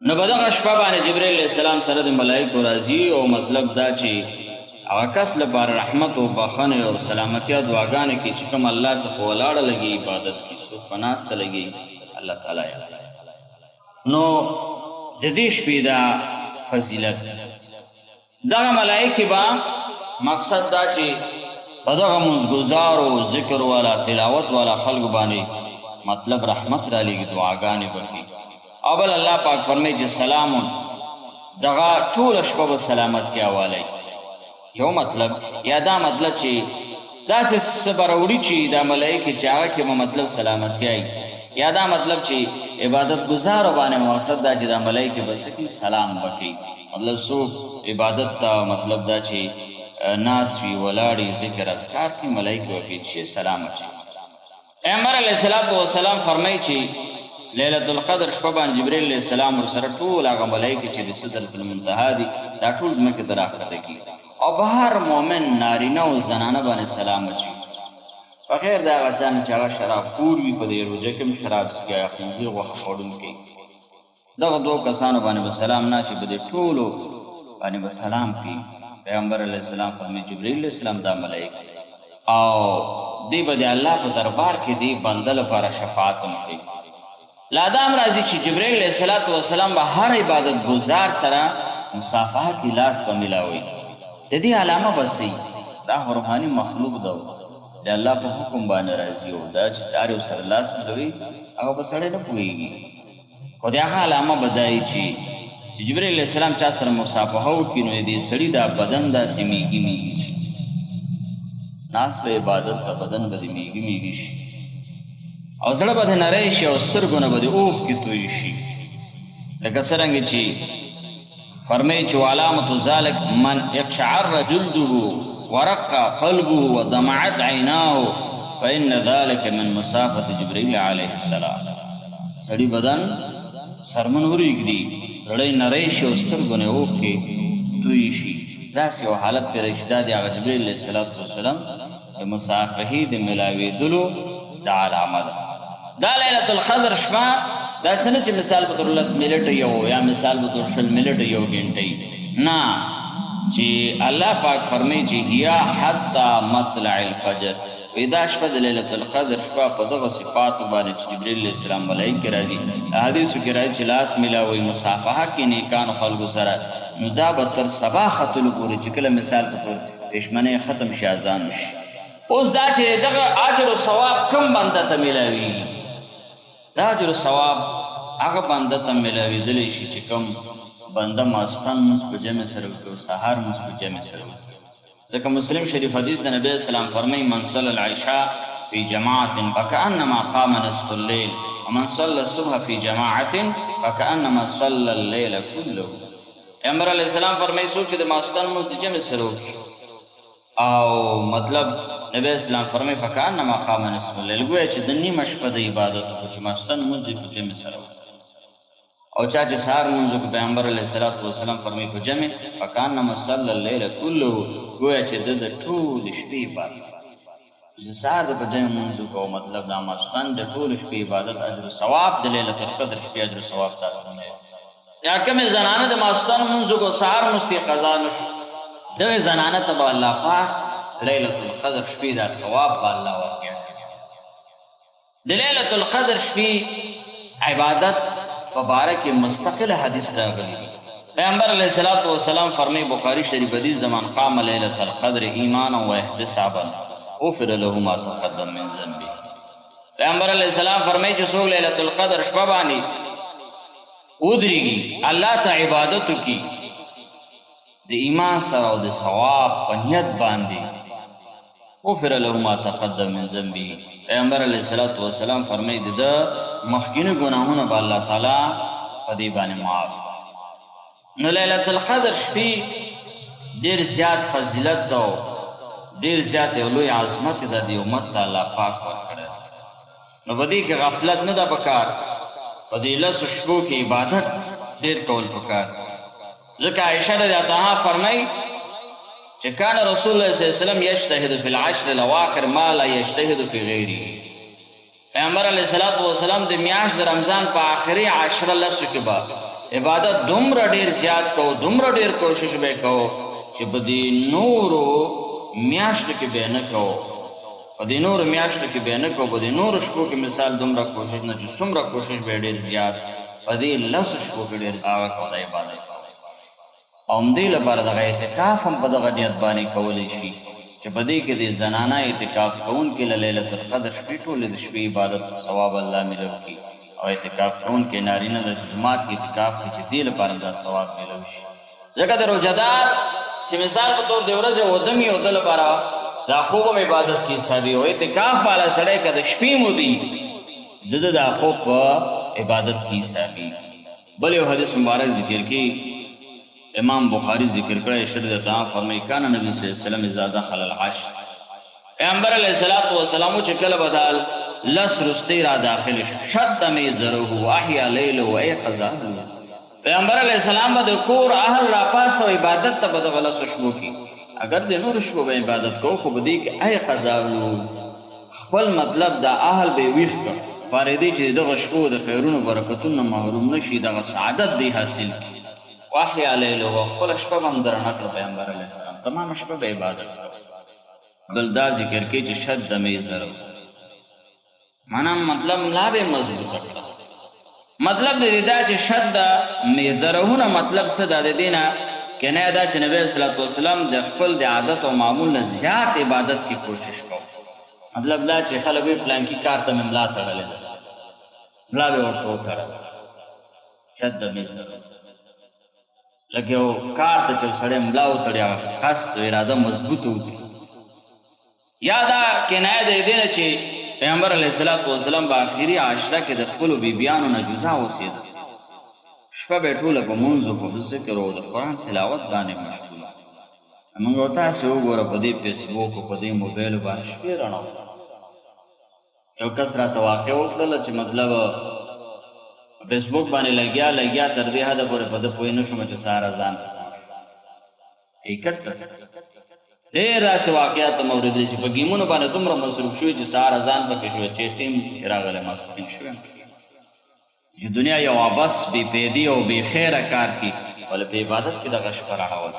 نو بدغه شپه باندې جبرئیل علیہ السلام سره د ملائکه راځي او مطلب دا چې هغه کس لپاره رحمت او بخښنه او سلامتی او دعاګانې کې چې کوم الله ته ولاړ لګي عبادت کې سو فناست لګي الله تعالی نو د دې شپې دا فضیلت دغه ملائکه با مقصد دا چې دغه منځګزار او ذکر والا تلاوت والا خلق باندې مطلب رحمت را لګي دعاګانې وکړي او بل الله پاک فرمایي چې سلام دغه ټول شپه په سلامتی حواله یو مطلب یا دا مطلب چې دا صبر وړي چې دا ملائکه چې هغه کې مطلب سلامتی ای یا دا مطلب چې عبادت گزار باندې مقصد دا چې دا ملائکه بس کې سلام وکړي مطلب سو عبادت تا مطلب دا چې ناس وی ولاړی ذکر اذکار کی ملائکه وکړي چې سلام اچي پیغمبر علیہ الصلوۃ والسلام فرمایي چې ليله القدر شپه باندې جبرئیل علیہ السلام سره ټول هغه ملائکه چې د سدرۃ المنتهى دي دا ټول مکه دراخته کی او بهر مؤمن نارینه او زنانه باندې سلام اچي بغیر دا غچان چې هغه شراب پوری په دې روزه کې شراب څکي خنزیر وخت وړون کې دغه دوه کسانو باندې سلام ناشي په دې ټولو باندې سلام کی پیغمبر علیہ السلام فرمایي جبرئیل علیہ السلام دا ملائکه او دی به الله په دربار کې دی بنده لپاره شفاعت کوي لا دام راځي چې جبرئیل علیہ السلام به هر عبادت گزار سره مصافحه کې لاس په ملاوي د دې علامه بسې دا روحاني مخلوق ده د الله په حکم باندې راځي او دا چې دارو سره لاس ملوي هغه په سړی نه پويږي خو دا علامه بدایي چې جبرئیل علیہ السلام چا سره مصافحه وکړي نو دې سړی دا بدن دا سیمیږي ناس په عبادت په بدن باندې میږي شي او زړه باندې نری شي او سترګونه باندې اوخ کې توي شي لکه څنګه چې فرمایي چې علامت ذلک من اقشعر جلده ورق قلبه ودمعت عيناه فإن ذلك من مسافة جبريل عليه السلام سړي بدن سرمن وريږي زړه نری شي او سترګونه اوخ کې توي شي دا یو حالت پر اجداد هغه جبرئیل علیہ السلام د مصافحه د ملاوي دلو د علامه ده دا ليله القدر شپه دا څنګه چې مثال په تور 10 منټ یو یا مثال په تور 20 منټ یو غنټه نه چې الله پاک فرمایي چې یا حتا مطلع الفجر ودا شپه د ليله القدر شپه په دغه صفات باندې چې جبرئیل علیہ السلام ملائکه راځي حدیث کې راځي چې لاس ملاوي مصافحه کې نیکان خلق سره نو دا به تر صباح ختلو پورې چې کله مثال په تور پښمنه ختم شي اذان شي اوس دا چې دغه اجر او ثواب کوم بنده ته ملاوي دا اجر او ثواب هغه بنده ته ملاوي دلی شي چې کوم بنده ماستان په جمع سره او سحر په جمع سره ځکه مسلم شریف حدیث د نبی اسلام فرمایي من صلى العشاء في جماعه فكانما قام نصف الليل ومن صلى الصبح في جماعه فكانما صلى الليل كله پیغمبر علیہ السلام فرمایي څوک چې د ماستان مزد جمع سره او مطلب نبی اسلام فرمایي فکانما قام نصف الليل ګویا چې د نیمه شپه د عبادت په چې ماستان مزد په جمع سره او چا چې سهار مونږ په پیغمبر علیہ السلام فرمایي په جمع فکانما صلى الليل كله ګویا چې د ټول شپې عبادت چې سهار په جمع مونږ کو مطلب دا ماستان د ټول شپې عبادت اجر ثواب د ليله القدر شپې اجر ثواب تاسو یا کوم زنانه د ماستان منځ کو سحر مستی قضا نشو دغه زنانه ته الله پاک ليله القدر شپې دا ثواب الله ورکړي د ليله القدر شپې عبادت مبارک مستقل حدیث راغلی پیغمبر علیہ السلام فرمایي بخاری شریف حدیث زمان قام ليله القدر ایمانا و احتسابا غفر له ما تقدم من ذنبه پیغمبر علیہ السلام فرمایي چې څوک ليله القدر شپه باندې ودریږي الله ته عبادت کی د ایمان سره او د ثواب په نیت باندې غفر له ما تقدم من ذنبه پیغمبر علیہ السلام فرمایي د مخکینه ګناهونه به الله تعالی په دې باندې معاف نو ليله القدر شپې ډیر زیات فضیلت ده ډیر زیات لوی عظمت ده د امت الله پاک ورکړي نو بدی کې غفلت نه ده پکار په دې لاسو شپو کې عبادت ډیر کول پکار ځکه عائشہ رضی الله عنها فرمایي چې کان رسول الله صلی الله علیه وسلم یجتهد فی العشر الاواخر ما لا یجتهد فی غیره پیغمبر علیہ الصلوۃ والسلام د میاشت د رمضان په آخري 10 لسو کې با عبادت دومره ډیر زیات کو دومره ډیر کوشش به کو چې په دې نورو میاشتو کې به نه کو په دې نورو میاشتو کې به نه کو په دې نورو شپو کې مثال دومره کوشش نه چې څومره کوشش به ډیر زیات په دې لسو شپو کې ډیر هغه کو د عبادت او همدې لپاره دغه اعتکاف هم په دغه نیت باندې کولی شي چې په دې کې د زنانه اعتکاف کوونکي له لیلة القدر شپې ټولې د شپې عبادت ثواب الله میلو کړي او اعتکاف کوونکي نارینه د جماعت کې اعتکاف کوي چې دې لپاره دا ثواب میلو شي ځکه د روژهدار چې مثال په طور د ورځې ودم یې د لپاره دا خوب هم عبادت کې حسابي او اعتکاف والا سړی که د شپې مو دي د دا خوب په عبادت کې حسابي بل یو حدیث مبارک ذکر کې امام بخاری ذکر کړی شرط تعام فرمایي کان نبی صلی الله علیه وسلم اذا دخل العشر پیغمبر علیه الصلاۃ والسلام چې کله بدل لس رستی را داخل شد میزره واحیا لیل و ایقظ پیغمبر علیه السلام به کور اهل را پاس او عبادت ته بده غلط شبو کی اگر د نور شبو به عبادت کو خو بدی کې ایقظ خپل مطلب دا اهل به ویښ کړ فاریدي چې دغه شپو د خیرونو برکتونو محروم نشي دغه سعادت دی حاصل واحیا لیل و خپل شپه هم درنه کړ پیغمبر علیه السلام تمام شپه به عبادت بل دا ذکر کې چې شد میزره معنا مطلب لا به مضبوط کړ مطلب دې دا چې شد میزرهونه مطلب څه د دینه کنه دا چې نبی صلی الله علیه وسلم د خپل د عادت او معمول نه زیات عبادت کی کوشش کو مطلب دا چې خلک په پلان کې کار ته مملا تړلې ملا به ورته تړل شد میزره لکه کار ته چې سړی ملا وتړیا قصد اراده مضبوط وي یادا کنایه دې دینه چې پیغمبر علیه السلام په آخري عشره کې د خپل بیبیانو نه جدا اوسېد شپه به ټوله په منځو په ذکر او د قرآن تلاوت باندې مشغول موږ تاسو وګوره په دې فیسبوک او په دې موبایل باندې شپې رڼا یو کس راته واقع وکړله چې مطلب فیسبوک باندې لګیا تر دې حد پورې په دې پوه نه شوم چې ساره ځان حقیقت ډېر داسې واقعات موردي چې په ګیمونو باندې دومره مصروف شوي چې ساره ځان پکې شوی چې ټیم راغلی ماسپښین شوی چې دنیا یو عبس بې پیدي او بې خیره کار کوي ولې په عبادت کې دغه شپه راړول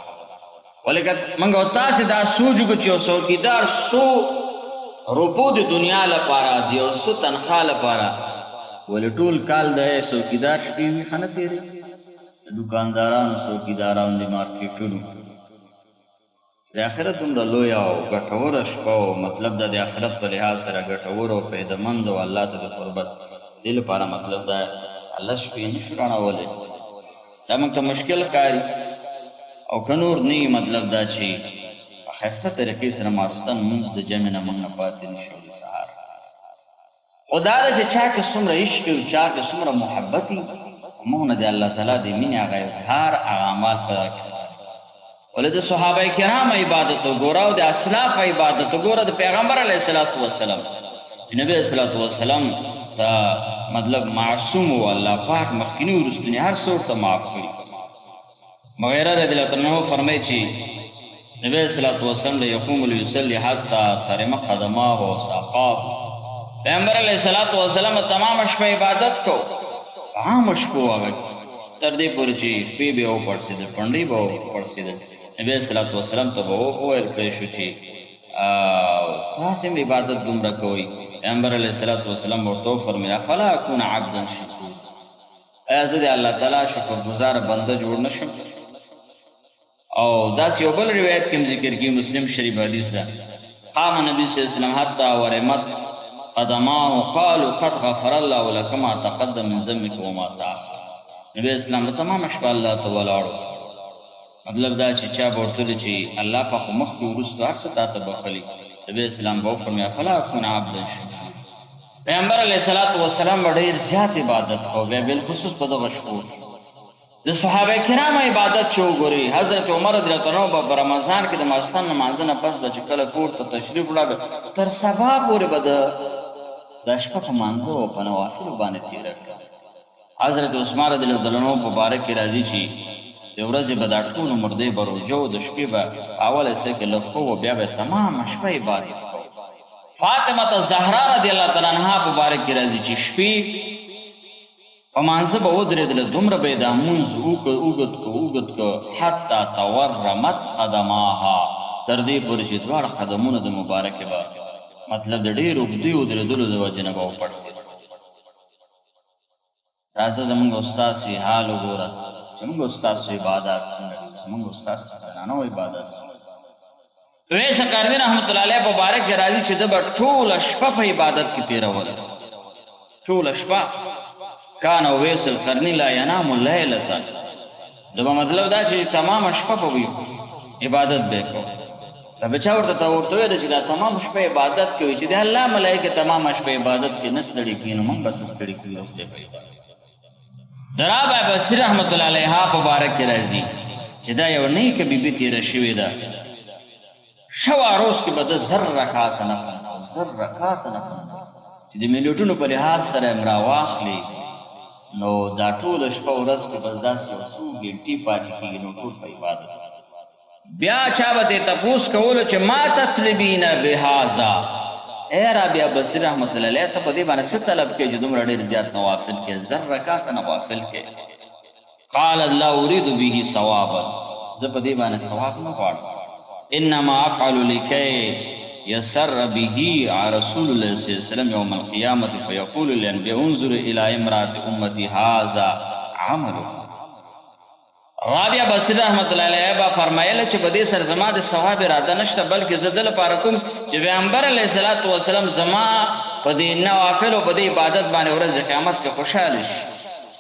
ولې موږ او تاسې دا سوچ وکړو چې یو څوکیدار څو روپو د دنیا لپاره دی او څو تنخوا لپاره ولې ټول کال د څوکیدار شپې وي ښه نه تېرېږي د دوکاندارانو څوکیدارانو د مارکیټونو د آخرت دومره لویه او ګټوره شپه او مطلب دا د آخرت په لحاظ سره ګټور او فایدهمند او الله ته د قربت دې لپاره مطلب دا الله شپې نشو رڼولی دا موږ ته مشکل ښکاري او که نور نه مطلب دا چې په ښایسته طریقې سره ماخستن مونځ د جمع نه موږ نه پاتې نه شو د سهار خو دا ده چې چا کې څومره عشق او چا کې څومره محبت وي موږ نه د الله تعالی د مینې هغه اظهار هغه اعمال پیدا کړي ولې د صحابه کرام عبادت وګوره او د اسلاف عبادت وګوره د پیغمبر علیه السلام نبی صلی الله علیه وسلم دا مطلب معصوم او الله پاک مخکینی ورستنی هر څور ته معاف کړي مغیره رضی الله عنه فرمایي چې نبی صلی الله علیه وسلم یقوم لیصلی حتی ترم قدماه و ساقاه پیغمبر علیه السلام تمام شپه عبادت کو عام شپه هغه تر دې پورې چې شپې به او پړسېدل پنډۍ به پړسېدل نبی صلی الله علیه وسلم ته به وویل کړی شو چې تاسې هم عبادت دومره کوئ پیغمبر علیه السلام ورته وفرمیل فلا اکون عبدا شکور ایا زه د الله تعالی شکرګزاره بنده جوړ نه شم او داسې یو بل روایت کې ذکر کی مسلم شریف حدیث ده قام نبی صلی الله علیه وسلم حتی ورمت قدماه قالوا قد غفر الله لك ما تقدم من ذنبك وما تاخر نبی اسلام تمام شپه الله ته ولاړو مطلب دا چې چا ورته چې الله په مخ کې ورسته هر څه ته بخلي نبی اسلام به فرمایا فلا اكون عبدا شکور پیغمبر علیه السلام ډېر زیات عبادت کو به بالخصوص په دغه شپو د صحابه کرام عبادت چې وګوري حضرت عمر رضی الله عنه په رمضان کې د ماستان نماز نه پس به کله کور ته تشریف وړاګ تر سبا پورې به د شپه په مانځه او په نوافل باندې تیر کړ حضرت عثمان رضی الله عنه مبارک کی راضی شي د ورځې به دا ټول مردې بروجو د شپې به اوله سه کې لخوا او بیا به تمام شپه عبادت فاطمه الزهرا رضی الله تعالی عنها مبارک کی راضی چې شپې فمانزه به ودرېدله دومره به یې دا مونځ اوږد کو حتی تورمت قدماها تر دې پورې چې دواړه قدمونه د مبارکې به مطلب د ډېر اوږدې ودرېدلو د وجې نه به وپړسېد. راځه زمونږ استاسې حال وګوره، زمونږ استاسو عبادات څنګه دي، زمونږ استاسو زنانو عبادات څنګه دي. اویس قرني رحمت الله علیه په باره کې راځي چې ده به ټوله شپه په عبادت کې تېروله، ټوله شپه. کان اویس القرني لا ینام لیلة، دا به مطلب دا چې تمامه شپه به وي عبادت به یې کوو. به چا ورته ویل چې دا تمام شپه عبادت کوي، چې د الله ملایکې تمامه شپه عبادت کې نه ستړي کېږي، نو موږ به څه ستړي کړي او خدای پیدا. د رابعه بصري رحمت الله علیها په باره کې راځي چې دا یو نیکه بیبي تېره شوې ده، شوا روز کې به ده زر رکعاته نفل چې د ملیټونو په لحاظ سره یې راواخلي، نو دا ټوله شپه ورځ کې بس داسې یو څو ګنټې پاتې کېږي، نو ټول په عبادت. بیا چا به ترې تپوس کولو چې ما تطلبین بهذا، ای رابعه بصري رحمت الله علیه ته په دې باندې څه طلب کوې چې دومره ډېر زیات نوافل کې، زر رکعاته نوافل کې. قالت لا اريد به ثوابا، زه په دې باندې ثواب نه غواړم، انما افعل لكي يسر به رسول الله صلی الله علیه وسلم یوم القیامة فیقول للانبیاء انظر الى امرأة امتی هذا عمله. رابعه بصري رحمت الله علیه با فرمایله چې په دې سره زما د ثواب اراده نشته، بلکې زه د لپاره کوم چې پیغمبر علیه الصلاة والسلام زما په دې نوافل او په دې عبادت باندې ورځ قیامت کې خوشاله شي.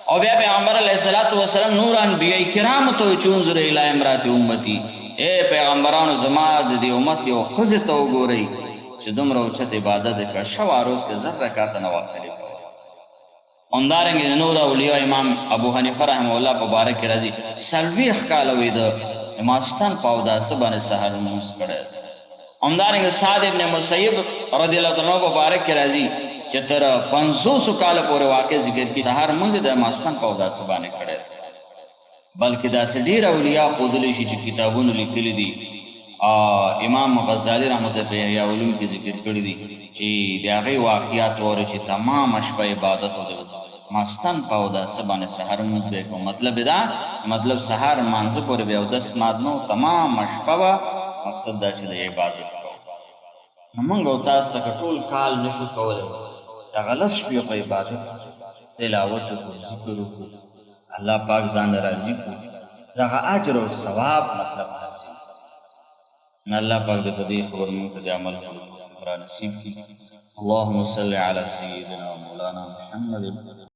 او بیا پیغمبر علیه الصلاة والسلام نور انبیاء کرام ته وایي چې انظر الی امرأة امتی، اے پیغمبرانو زما د دې امت یو ښځې ته وګورئ چې دومره اوچت عبادت یې کړ، شوا روز کې زر رکعاته نوافل یې کول. همدارنګې د نور اولیاء امام ابو حنیفه رحمه الله په باره کې راځي 40 کاله وی د ماخستن په اوداسه باندې سحر لمونځ کړی. همدارنګې سعد ابن مسیب رضی الله عنه په باره کې راځي چې تر 500 کاله پورې واقع ذکر کې سحر لمونځ د ماخستن په اوداسه باندې کړی. بلکې داسې ډېر اولیاء ښودلی شي چې کتابونو لیکلي دي. امام غزالی رحمت الله په احیاء علوم کې ذکر کړي دي چې د هغې واقعات وره چې تمامه شپه عبادت او ماخستن په اوداسه باندې سحر لمونځ به یې کوو. مطلب دا مطلب سحر لمانځه پورې به اودس مات نه و، تمامه شپه به مقصد دا چې د عبادت کوو. نو موږ او تاسو ته که ټول کال نشو کولی دغه لس شپې په عبادت تلاوت وکړو، ذکر وکړو، الله پاک ځان راضي کړو، دغه اجر او ثواب مطلب حاصل. نو الله پاک دې په دې خبرو موږ ته د عمل کولو را نصیب کړي. اللهم صل علی سیدنا مولانا محمد